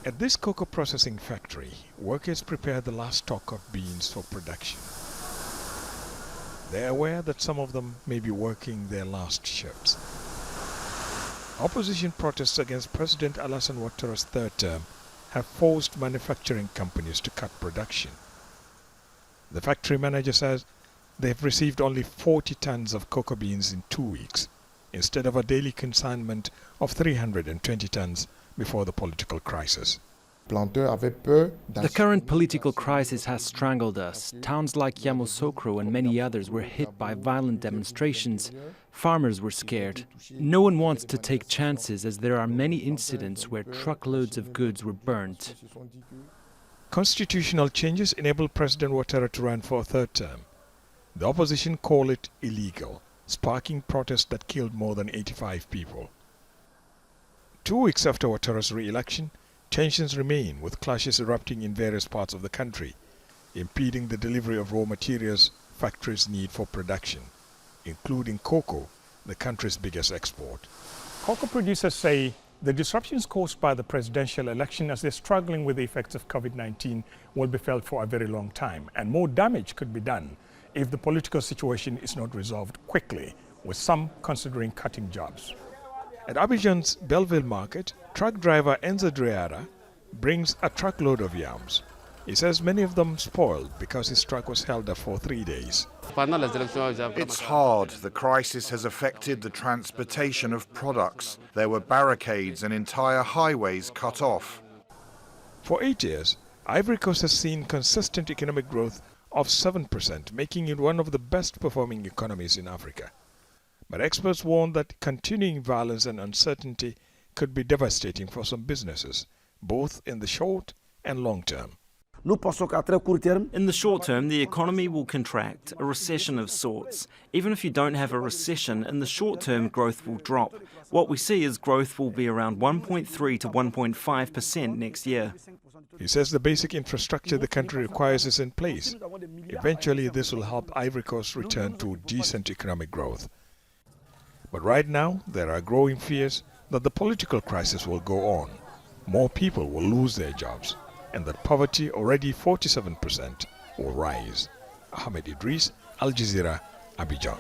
At this cocoa processing factory, workers prepare the last stock of beans for production. They are aware that some of them may be working their last shifts. Opposition protests against President Alassane Ouattara's third term have forced manufacturing companies to cut production. The factory manager says they have received only 40 tons of cocoa beans in 2 weeks, instead of a daily consignment of 320 tons before the political crisis. The current political crisis has strangled us. Towns like Yamoussoukro and many others were hit by violent demonstrations. Farmers were scared. No one wants to take chances, as there are many incidents where truckloads of goods were burnt. Constitutional changes enable President Ouattara to run for a third term. The opposition call it illegal, sparking protests that killed more than 85 people. 2 weeks after Ouattara's re-election, tensions remain, with clashes erupting in various parts of the country, impeding the delivery of raw materials factories need for production, including cocoa, the country's biggest export. Cocoa producers say the disruptions caused by the presidential election, as they're struggling with the effects of COVID-19, will be felt for a very long time, and more damage could be done if the political situation is not resolved quickly, with some considering cutting jobs. At Abidjan's Belleville market, truck driver ENZA DIARRA brings a truckload of yams. He says many of them spoiled because his truck was held up for 3 days. It's hard. The crisis has affected the transportation of products. There were barricades and entire highways cut off. For 8 years, Ivory Coast has seen consistent economic growth of 7%, making it one of the best performing economies in Africa. But experts warn that continuing violence and uncertainty could be devastating for some businesses, both in the short and long term. In the short term, the economy will contract, a recession of sorts. Even if you don't have a recession, in the short term, growth will drop. What we see is growth will be around 1.3 to 1.5% next year. He says the basic infrastructure the country requires is in place. Eventually, this will help Ivory Coast return to decent economic growth. But right now, there are growing fears that the political crisis will go on. More people will lose their jobs, and that poverty, already 47%, will rise. Ahmed Idris, Al Jazeera, Abidjan.